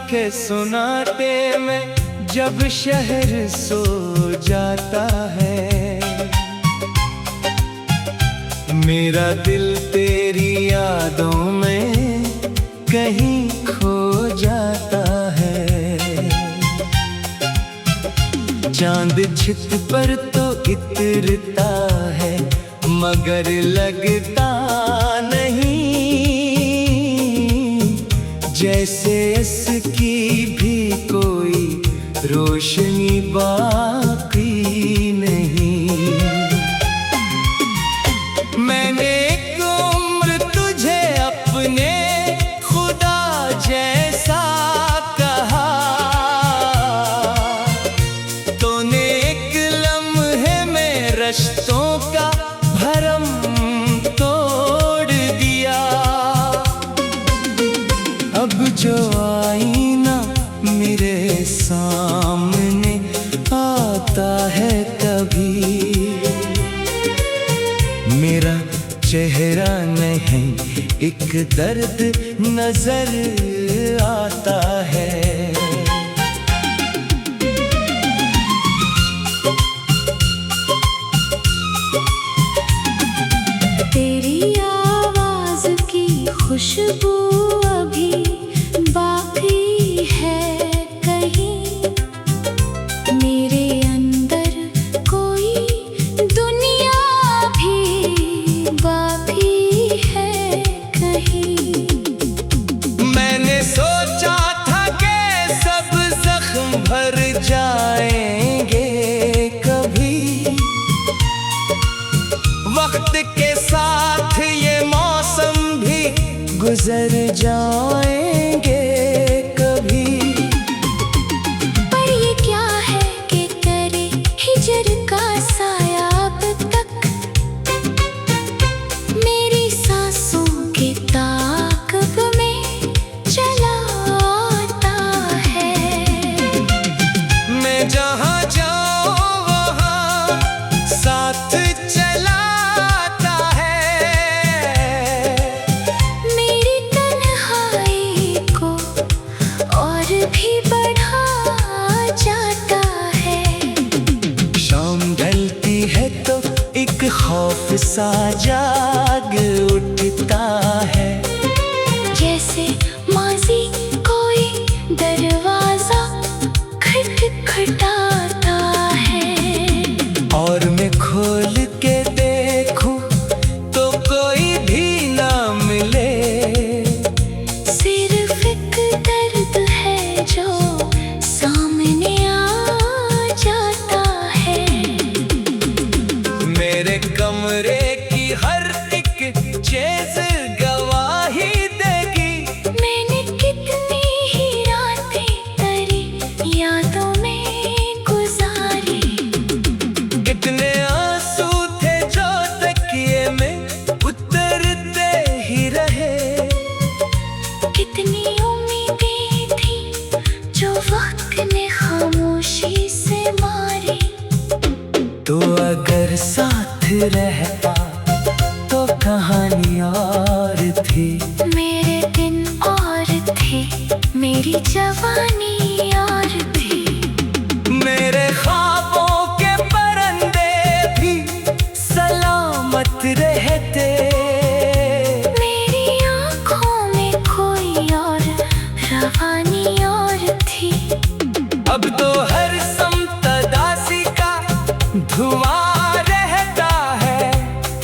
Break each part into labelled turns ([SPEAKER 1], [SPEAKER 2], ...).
[SPEAKER 1] आंखें सुनाते मैं जब शहर सो जाता है। मेरा दिल तेरी यादों में कहीं खो जाता है। चांद छित पर तो इतरता है मगर लगता नहीं, जैसे इसकी भी कोई रोशनी बाकी नहीं। मैंने एक उम्र तुझे अपने खुदा जैसा कहा, तूने एक लम्हे में रिश्तों का भरम तोड़ दिया। अब जो आईना मेरे सामने आता है कभी, मेरा चेहरा नहीं एक दर्द नजर आता है।
[SPEAKER 2] तेरी आवाज की खुशबू अभी बाकी है कहीं, मेरे अंदर कोई दुनिया भी बाकी है कहीं।
[SPEAKER 1] मैंने सोचा था कि सब जख्म भर जाएंगे कभी, वक्त के साथ ये मौसम भी गुजर जाएंगे कभी।
[SPEAKER 2] पर ये क्या है कि करे हिजर का साया अब तक, मेरी सांसों के ताक़ब में चला आता है।
[SPEAKER 1] मैं जहाँ जाऊँ वहाँ साथ चलाता है,
[SPEAKER 2] मेरी तन्हाई को और भी बढ़ा जाता है।
[SPEAKER 1] शाम ढलती है तो एक खौफ सा जाग उठता है,
[SPEAKER 2] जैसे माज़ी कोई दरवाजा खटखटाता है।
[SPEAKER 1] और मैं खोल के देखूं तो कोई भी ना मिले,
[SPEAKER 2] सिर्फ एक दर्द है जो सामने आ जाता है।
[SPEAKER 1] मेरे कमरे की हर एक चीज गवाही देगी,
[SPEAKER 2] मैंने कितनी ही रातें तेरी यादों में गुजारी,
[SPEAKER 1] कितने आंसू थे जो तकिए में उतरते ही रहे,
[SPEAKER 2] कितनी उम्मीदें थी जो वक्त ने खामोशी से मारी।
[SPEAKER 1] तो अगर साथ रहता तो कहानी और थी,
[SPEAKER 2] मेरे दिन और थे, मेरी जवानी और थी।
[SPEAKER 1] मेरे ख्वाबों के परिंदे भी सलामत रहते,
[SPEAKER 2] मेरी आँखों में कोई और रवानी और थी।
[SPEAKER 1] अब तो हर समतदासी का धुआं रहता है,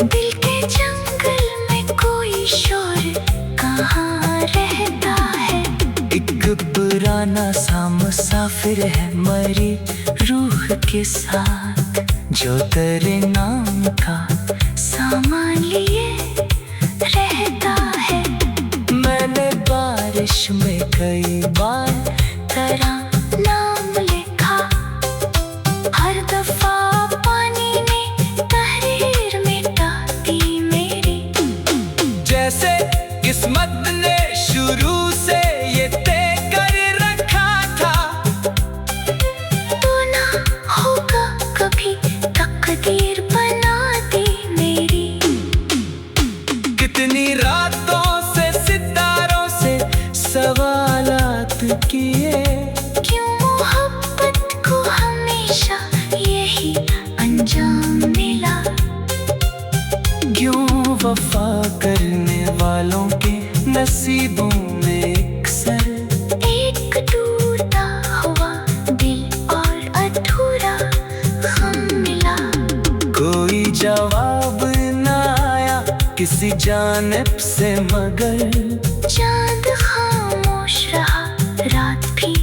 [SPEAKER 2] दिल के जंगल में कोई शोर कहाँ रहता है।
[SPEAKER 1] एक पुराना सा मुसाफिर है मरी रूह के साथ, जो तेरे नाम का
[SPEAKER 2] सामान लिए रहता है।
[SPEAKER 1] मैंने बारिश में कई बार
[SPEAKER 2] तेरा नाम लिखा, हर दफा पानी ने तहरीर मिटा दी मेरी।
[SPEAKER 1] जैसे किस्मत ने शुरू से ये तय कर रखा था,
[SPEAKER 2] तू ना होगा कभी तकदीर बना दी मेरी।
[SPEAKER 1] कितनी रातों से सितारों से सवालात की यूं वफा करने वालों के नसीबों में एक सर,
[SPEAKER 2] एक टूटा हुआ दिल और अधूरा गम मिला।
[SPEAKER 1] कोई जवाब न आया किसी जानिब से मगर
[SPEAKER 2] चांद खामोश रहा, रात भी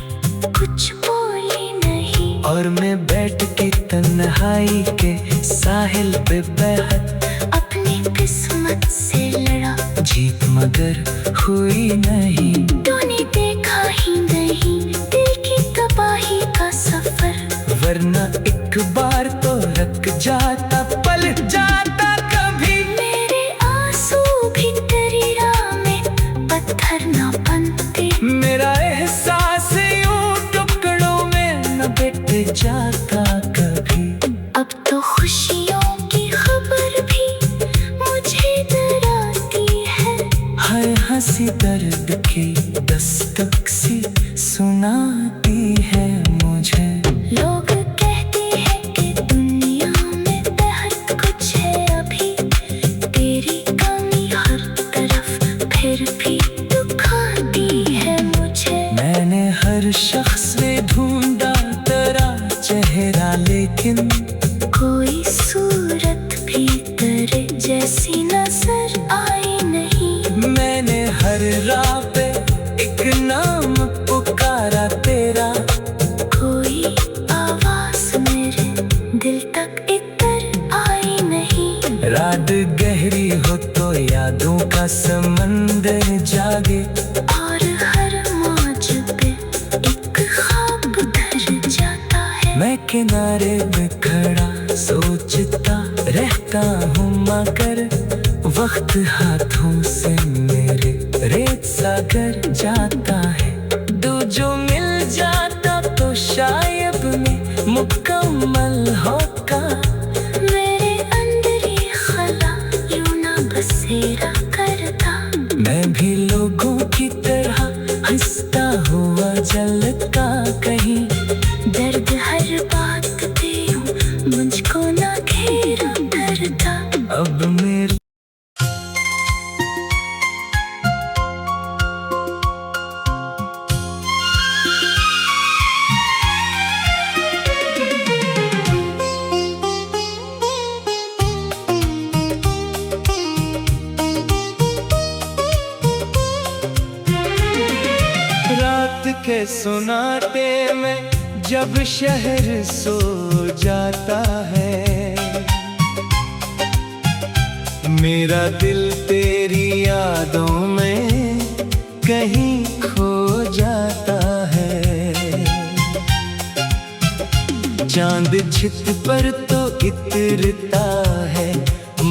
[SPEAKER 2] कुछ बोली नहीं।
[SPEAKER 1] और मैं बैठ के तन्हाई के साहिल पे बेहद
[SPEAKER 2] अपनी किस्मत से लड़ा,
[SPEAKER 1] जीत मगर हुई नहीं।
[SPEAKER 2] तूने देखा ही नहीं दिल की तबाही का सफर,
[SPEAKER 1] वरना एक बार तो रख जाता, पलट जाता कभी।
[SPEAKER 2] मेरे आंसू भी तेरी राह में पत्थर न बनते,
[SPEAKER 1] मेरा एहसास यूं टुकड़ों में न बिट जाता कभी।
[SPEAKER 2] अब तो खुशियों की खबर भी मुझे डराती है।
[SPEAKER 1] हर हंसी दर्द की दस्तक सी सुनाती है मुझे।
[SPEAKER 2] लोग कहते हैं कि दुनिया में बेहद कुछ है अभी, तेरी कमी हर तरफ फिर भी दुखाती है मुझे।
[SPEAKER 1] मैंने हर शख्स में ढूंढा तेरा चेहरा, लेकिन
[SPEAKER 2] कोई सूरत भी तेरे जैसी नजर आई नहीं।
[SPEAKER 1] मैंने हर राह पे एक नाम पुकारा तेरा,
[SPEAKER 2] कोई आवाज मेरे दिल तक इतर आई नहीं।
[SPEAKER 1] रात गहरी हो तो यादों का समंदर जागे,
[SPEAKER 2] और हर मौज पे एक ख्वाब धर जाता है।
[SPEAKER 1] मैं किनारे पे खड़ा सोचता रहता हूँ मगर वक्त हाथों से मेरे रेत सागर जाता है। तू जो मिल जाता तो शायद मैं मुकम्मल होता।
[SPEAKER 2] मेरे अंदर ये खला यूं ना बसेरा करता,
[SPEAKER 1] मैं भी लोगों की तरह हंसता हुआ जलता कहीं।
[SPEAKER 2] दर्द हर बात पे यूं मुझको ना घेरा करता।
[SPEAKER 1] अब मेरे रात के सुनाते में जब शहर सो जाता है, मेरा दिल तेरी यादों में कहीं खो जाता है। चांद छित पर तो इतरता है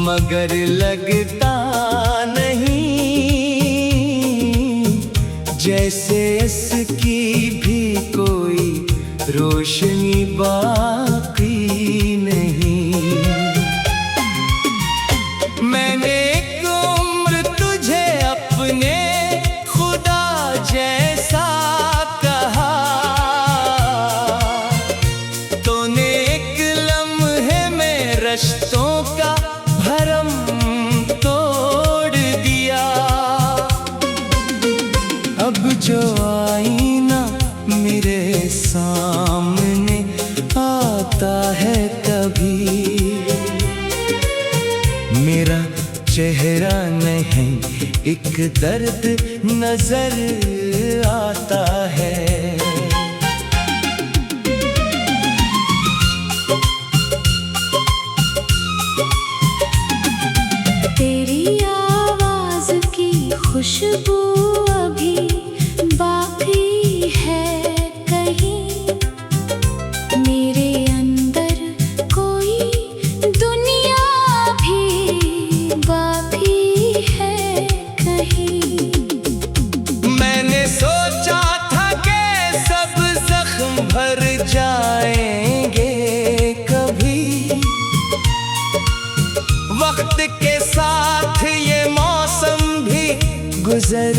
[SPEAKER 1] मगर लगता नहीं, जैसे इसकी भी कोई रोशनी बाकी नहीं। मैंने एक उम्र तुझे अपने खुदा जैसा कहा, तूने एक लम्हे में रिश्तों का भरम तोड़ दिया। अब जो आईना मेरे सामने आता है कभी, मेरा चेहरा नहीं एक दर्द नजर आता है।
[SPEAKER 2] तेरी आवाज की खुशबू अभी बाकी है कहीं, मेरे अंदर कोई दुनिया भी बाकी है कहीं।
[SPEAKER 1] मैंने सोचा था कि सब जख्म भर जाएंगे कभी, वक्त के साथ ये मौसम भी गुजर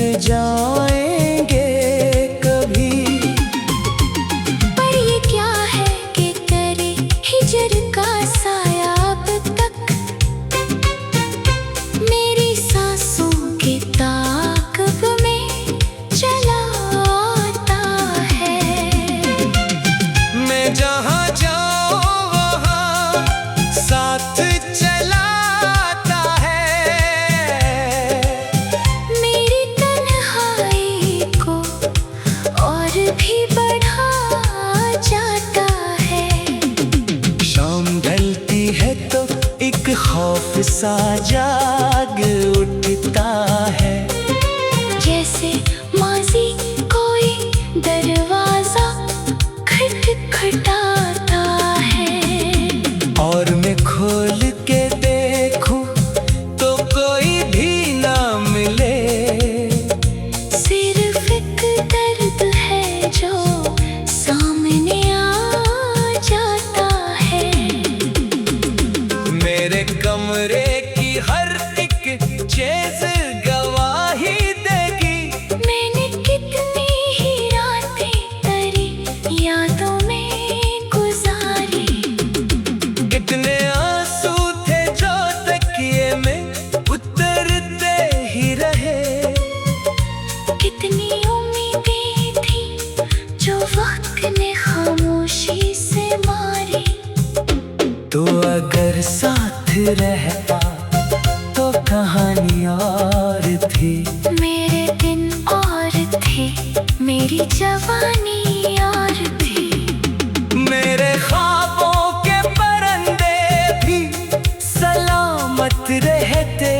[SPEAKER 1] कहानी और थी।
[SPEAKER 2] मेरे दिन और थे, मेरी जवानी और थी।
[SPEAKER 1] मेरे ख्वाबों के परिंदे भी सलामत रहते।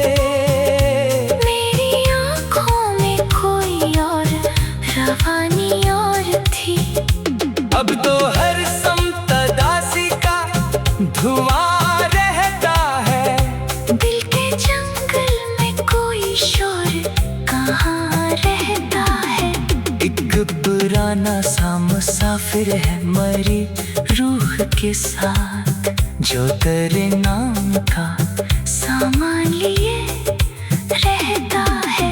[SPEAKER 2] मेरी आँखों में कोई और रवानी और थी।
[SPEAKER 1] अब तो हर समतदासी का धुआं रहता है।
[SPEAKER 2] दिल के जंगल में कोई शोर कहाँ रहता है।
[SPEAKER 1] एक पुराना सा मुसाफिर है मरी रूह के साथ, जो तेरे नाम का
[SPEAKER 2] सामान लिए रहता है।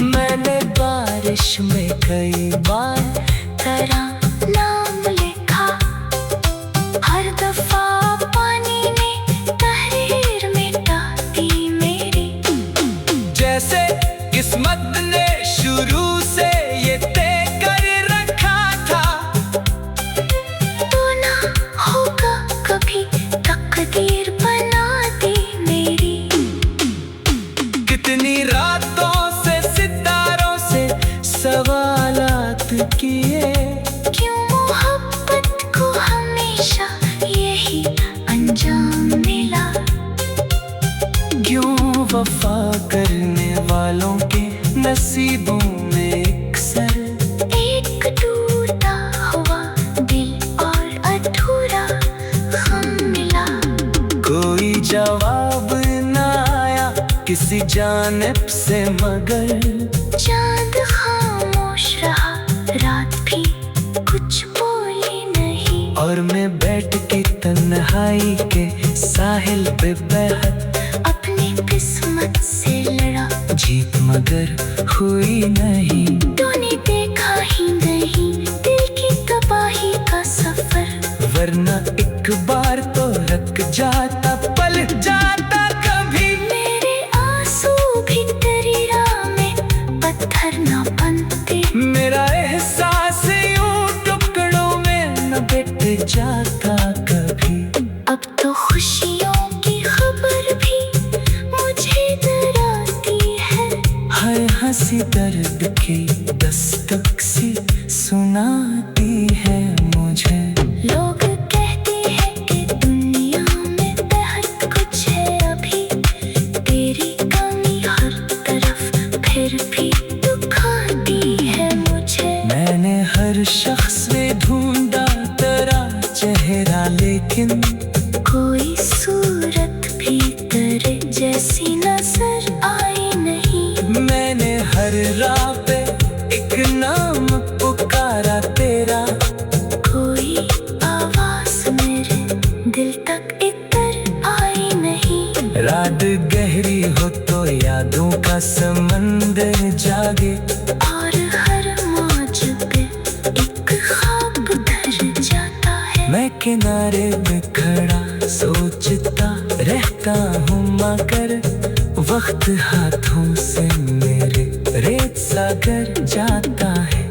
[SPEAKER 1] मैंने बारिश में कई बार
[SPEAKER 2] तेरा नाम लिखा, हर दफा पानी ने तहरीर मिटा दी मेरी।
[SPEAKER 1] जैसे किस्मत ने शुरू से ये तय कर रखा था।
[SPEAKER 2] तू ना होगा कभी तकदीर बना दी मेरी।
[SPEAKER 1] कितनी रातों से सितारों से सवालात किए।
[SPEAKER 2] क्यों मोहब्बत को हमेशा यही अंजाम मिला।
[SPEAKER 1] क्यों वफा करने वालों के नसीबों में अक्सर
[SPEAKER 2] एक टूटा हुआ दिल और अधूरा गम मिला।
[SPEAKER 1] कोई जवाब न आया किसी जानिब से, मगर
[SPEAKER 2] चांद खामोश रहा, रात भी कुछ बोली नहीं।
[SPEAKER 1] और मैं बैठ के तन्हाई के साहिल पे बेहद
[SPEAKER 2] अपनी किस्मत से लड़ा,
[SPEAKER 1] जीत मगर हुई नहीं।
[SPEAKER 2] तूने देखा ही नहीं दिल की तबाही का सफर।
[SPEAKER 1] वरना एक बार तो रख जाता, पल जाता कभी।
[SPEAKER 2] मेरे आंसू भी तेरी राह में पत्थर न बनते।
[SPEAKER 1] मेरा एहसास यूं टुकड़ों में न बिट जाता कभी।
[SPEAKER 2] अब तो खुशियों की खबर भी मुझे डराती है।
[SPEAKER 1] हर हंसी दर्द की दस्तक सी सुनाती है मुझे।
[SPEAKER 2] लोग कहते हैं कि दुनिया में बेहद कुछ है अभी। तेरी कमी हर तरफ फिर भी दुखाती है मुझे।
[SPEAKER 1] मैंने हर शख्स में ढूंढा तेरा चेहरा, लेकिन
[SPEAKER 2] कोई सूरत भी तेरे जैसी नजर आई नहीं।
[SPEAKER 1] मैंने हर राह पे एक नाम पुकारा तेरा।
[SPEAKER 2] कोई आवाज मेरे दिल तक इतर आई नहीं।
[SPEAKER 1] रात गहरी हो तो यादों का समंदर जागे।
[SPEAKER 2] और हर मौज पे एक ख्वाब धर जाता है।
[SPEAKER 1] मैं किनारे पे खड़ा सोचता रहता हूँ, मगर वक्त हाथों से मेरे रेत सागर जाता है।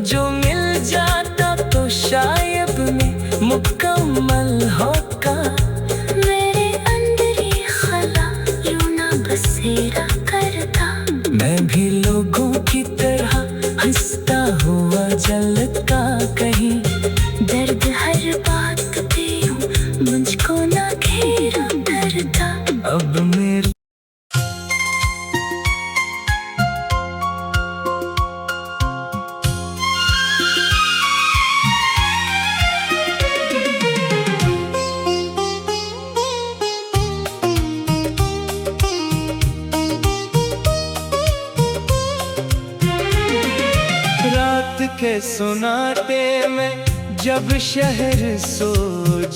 [SPEAKER 1] जो मिल जाता तो शायद मैं मुकम्मल होगा।
[SPEAKER 2] मेरे अंदर ही खला यूं ना बसेरा करता।
[SPEAKER 1] मैं भी लोगों की तरह हंसता हुआ जलता कहीं।
[SPEAKER 2] दर्द हर बात पे यूं मुझको ना घेरा करता।
[SPEAKER 1] अब मेरे रात के सुनाते में जब शहर सो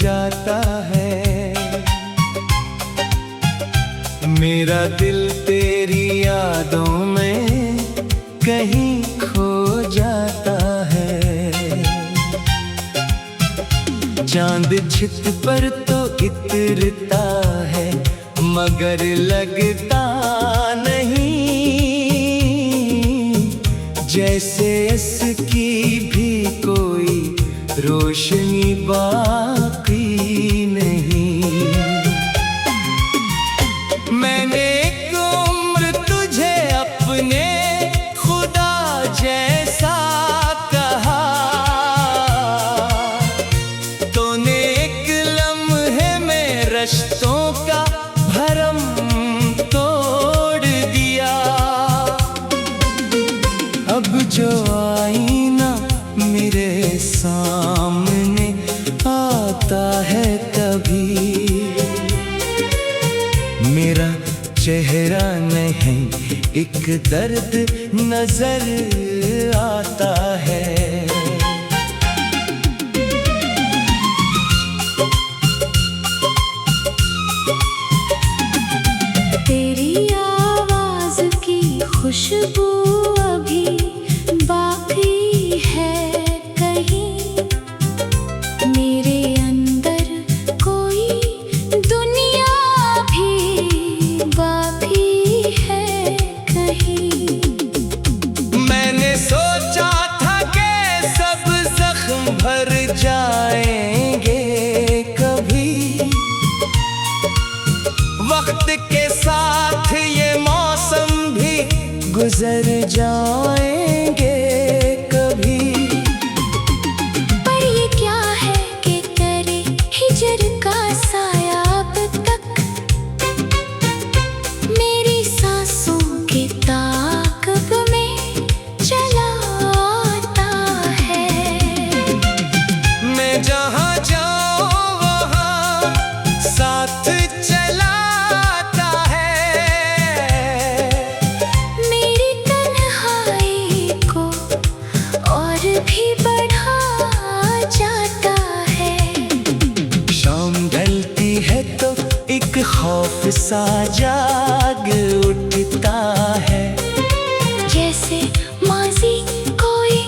[SPEAKER 1] जाता है, मेरा दिल तेरी यादों में कहीं खो जाता है। चांद छित पर तो इतरता है, मगर लगता नहीं जैसे इसकी भी कोई रोशनी बाकी नहीं। मैंने एक तेरा नहीं एक दर्द नजर आता है।
[SPEAKER 2] तेरी आवाज की खुशबू अभी बाकी है कहीं, मेरे अंदर कोई दुनिया भी बाकी है कहीं।
[SPEAKER 1] मैंने सोचा था कि सब जख्म भर जाएंगे कभी, वक्त के साथ ये मौसम भी गुजर जाएंगे कभी।
[SPEAKER 2] पर ये क्या है कि करे हिजर का साया अब तक, मेरी सांसों के ताक़ब में चला आता है।
[SPEAKER 1] मैं जहाँ जाऊँ वहाँ साथ चला आता है।
[SPEAKER 2] मेरी तन्हाई को और भी बढ़ा जाता है।
[SPEAKER 1] शाम ढलती है तो एक खौफ सा जाग उठता है,
[SPEAKER 2] जैसे माजी कोई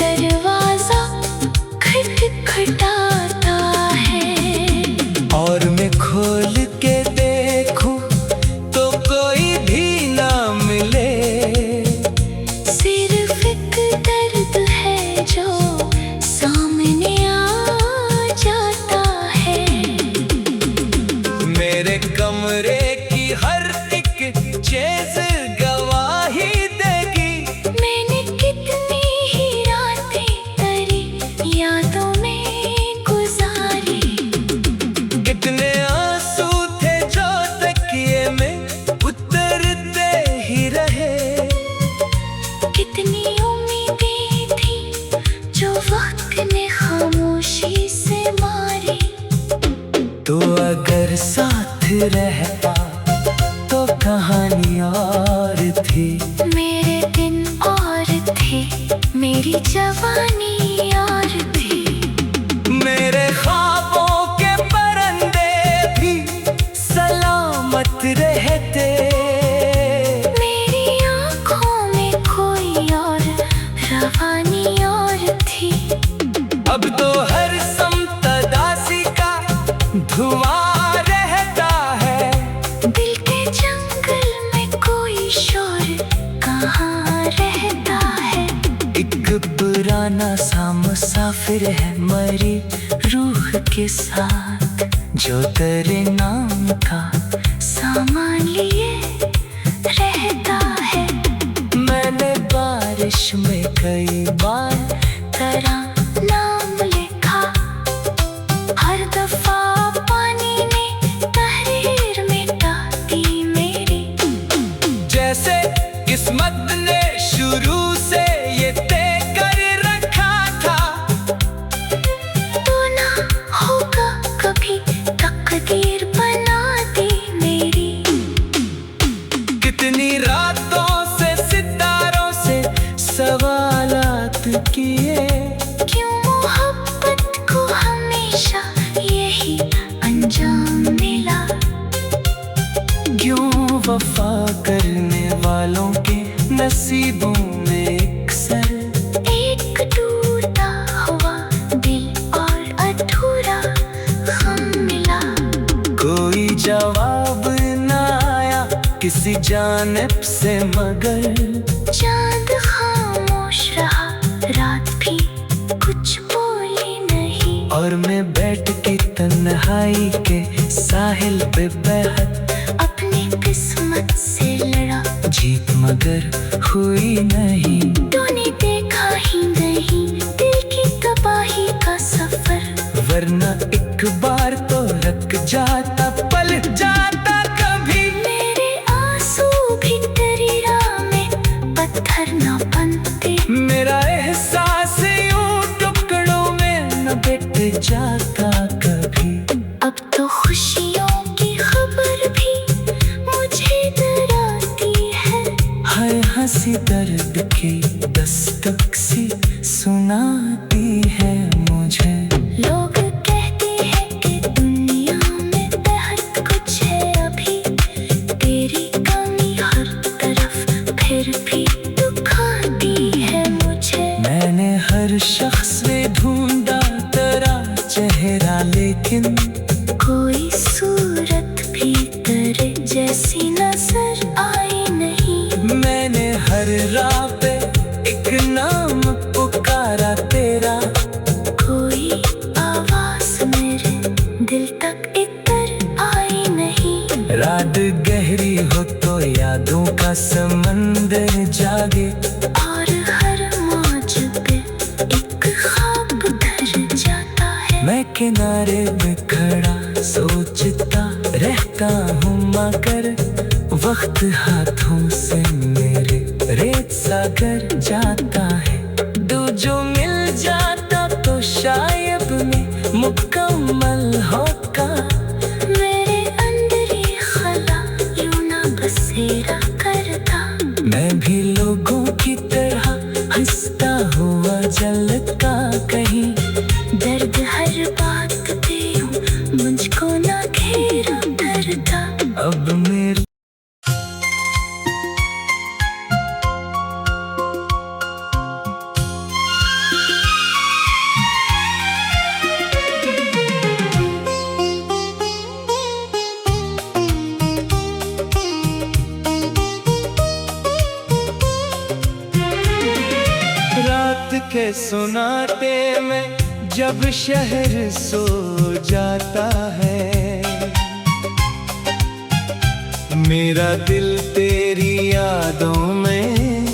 [SPEAKER 2] दरवाजा खटखटाता है।
[SPEAKER 1] और मैं खोल के देखूं तो कोई भी ना मिले।
[SPEAKER 2] सिर्फ एक दर्द है जो सामने आ जाता है।
[SPEAKER 1] मेरे कमरे की हर एक चीज गवाही देगी,
[SPEAKER 2] मैंने कितनी ही रातें तेरी यादों में गुजारी।
[SPEAKER 1] कितने आंसू थे जो तकिए में उतरते ही रहे।
[SPEAKER 2] कितनी उम्मीदें थी जो वक्त ने खामोशी से मारी।
[SPEAKER 1] तो अगर साथ रहता तो कहानी और थी।
[SPEAKER 2] मेरे दिन और थे, मेरी जवानी और थी।
[SPEAKER 1] मेरे ख्वाबों के परिंदे भी सलामत रहते।
[SPEAKER 2] मेरी आँखों में कोई और रवानी और थी।
[SPEAKER 1] अब तो हर समतदासी का धुआं रहता है।
[SPEAKER 2] दिल के जंगल में कोई शोर कहाँ रहता है।
[SPEAKER 1] एक पुराना सा मुसाफिर है मरी रूह के साथ, जो तेरे नाम का
[SPEAKER 2] सामान लिए रहता है।
[SPEAKER 1] मैंने बारिश में कई बार
[SPEAKER 2] तेरा नाम लिखा, हर दफा पानी ने तहरीर मिटा दी मेरी।
[SPEAKER 1] जैसे किस्मत ने शुरू से ये तय कर रखा था।
[SPEAKER 2] तो ना होगा कभी तकदीर बना दी मेरी।
[SPEAKER 1] कितनी रातों से सितारों से सवालात किए,
[SPEAKER 2] क्यों मोहब्बत को हमेशा यही अंजाम मिला।
[SPEAKER 1] क्यों वफा करने वालों के नसीबों में अक्सर
[SPEAKER 2] एक टूटा हुआ दिल और अधूरा गम मिला।
[SPEAKER 1] कोई जवाब ना आया किसी जानिब से, मगर
[SPEAKER 2] चांद खामोश रहा, रात भी कुछ बोली नहीं।
[SPEAKER 1] और मैं बैठ के तन्हाई के साहिल पे बेहद
[SPEAKER 2] अपनी किस्मत से लड़ा,
[SPEAKER 1] जीत मगर हुई नहीं।
[SPEAKER 2] तूने देखा ही नहीं दिल की तबाही का सफर,
[SPEAKER 1] वरना एक बार तो रख जाता, पल जाता कभी।
[SPEAKER 2] मेरे आंसू भी तेरी राह में पत्थर न बनते।
[SPEAKER 1] मेरा एहसास यूं टुकड़ों में न बिट जाता कभी।
[SPEAKER 2] अब तो खुशियों की खबर भी मुझे डरा
[SPEAKER 1] सी दर्द की दस्तक सी सुनाती है मुझे।
[SPEAKER 2] लोग कहते हैं कि दुनिया में बेहद कुछ है अभी, तेरी कमी हर तरफ फिर भी दुखाती है मुझे।
[SPEAKER 1] मैंने हर शख्स में ढूंढा तेरा चेहरा, लेकिन
[SPEAKER 2] कोई सूरत भी तेरे जैसी नजर आई नहीं।
[SPEAKER 1] मैंने हर राह पे एक नाम पुकारा तेरा,
[SPEAKER 2] कोई आवाज मेरे दिल तक इतर आई नहीं।
[SPEAKER 1] रात गहरी हो तो यादों का समंदर जागे,
[SPEAKER 2] और हर मौज पे एक ख्वाब घर जाता है।
[SPEAKER 1] मैं किनारे पे खड़ा सोचता रहता हूँ, मगर वक्त हाथों से मेरे रेत सा कर जाता है। जो मिल जाता तो शायद मैं मुकम्मल होता।
[SPEAKER 2] मेरे अंदर ये खला यूं ना बसेरा करता।
[SPEAKER 1] मैं भी लोगों की तरह हंसता हुआ जलता कहीं,
[SPEAKER 2] दर्द हर बात पे यूं मुझको ना घेरा करता।
[SPEAKER 1] अब मेरे रात के सुनाते में जब शहर सो जाता है, मेरा दिल तेरी यादों में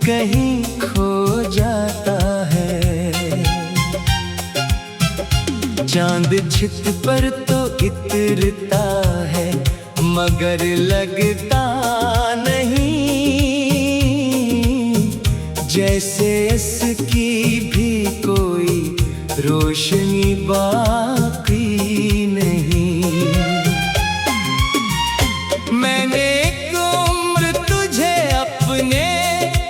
[SPEAKER 1] कहीं खो जाता है। चांद छित पर तो इतरता है, मगर लगता नहीं जैसे इसकी भी कोई रोशनी बाकी नहीं। मैंने एक उम्र तुझे अपने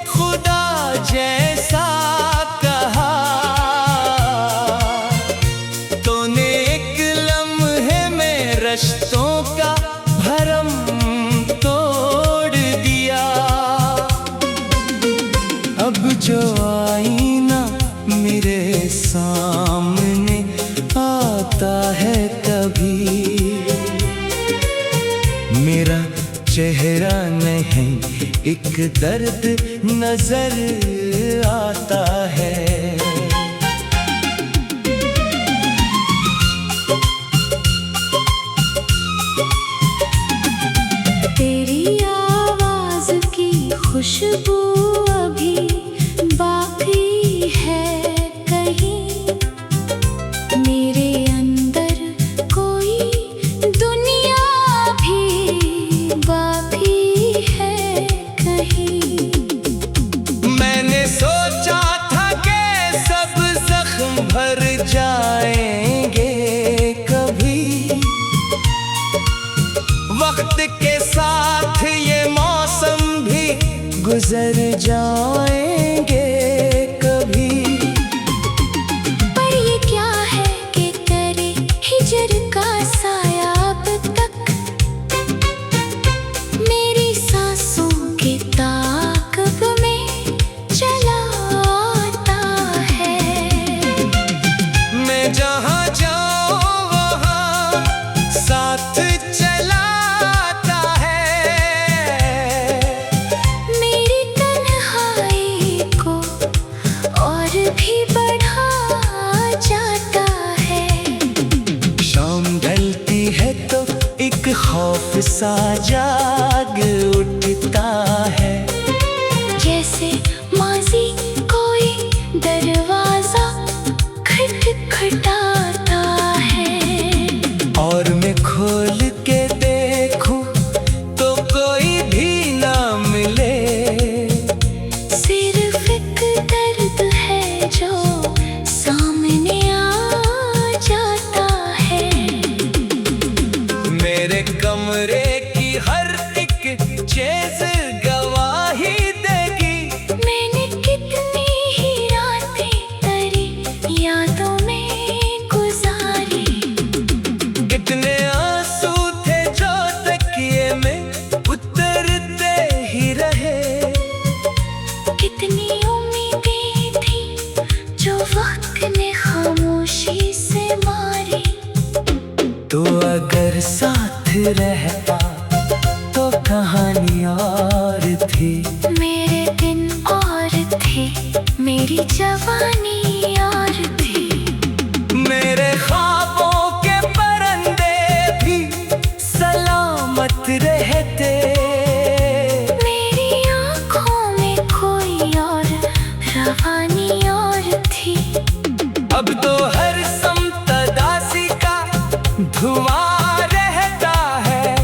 [SPEAKER 1] खुदा जैसा कहा, तूने एक लम्हे में रिश्तों का भरम तोड़ दिया। अब जो आईना मेरे सामने आता है कभी, मेरा चेहरा नहीं एक दर्द नजर आता है।
[SPEAKER 2] तेरी आवाज की खुशबू अभी बाकी है कहीं, मेरे अंदर कोई दुनिया भी बाकी है कहीं।
[SPEAKER 1] मैंने सोचा था कि सब जख्म भर जाएंगे कभी, वक्त के साथ ये मौसम भी गुजर जाएंगे कभी।
[SPEAKER 2] पर ये क्या है कि करे हिजर का साया अब तक मेरी सांसों के ताक़ब में चला आता है।
[SPEAKER 1] मैं जहाँ जाऊँ वहाँ साथ चलाता है।
[SPEAKER 2] मेरी तन्हाई
[SPEAKER 1] रहता तो कहानी और थी।
[SPEAKER 2] मेरे दिन और थे, मेरी जवानी और थी।
[SPEAKER 1] मेरे ख्वाबों के परिंदे भी सलामत रहते।
[SPEAKER 2] मेरी आँखों में कोई और रवानी और थी।
[SPEAKER 1] अब तो हर समतदासी का धुआं रहता है।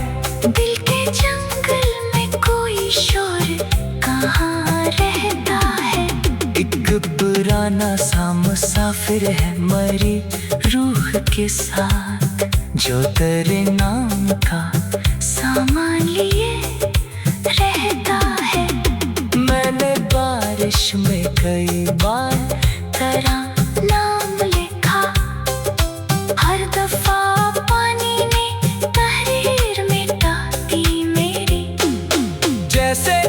[SPEAKER 2] दिल के जंगल में कोई शोर कहाँ रहता है।
[SPEAKER 1] एक पुराना सा मुसाफिर है मरी रूह के साथ, जो तेरे नाम का
[SPEAKER 2] सामान लिए रहता है।
[SPEAKER 1] मैंने बारिश में कई बार
[SPEAKER 2] तेरा नाम लिखा, हर दफा पानी ने तहरीर मिटा दी मेरी।
[SPEAKER 1] जैसे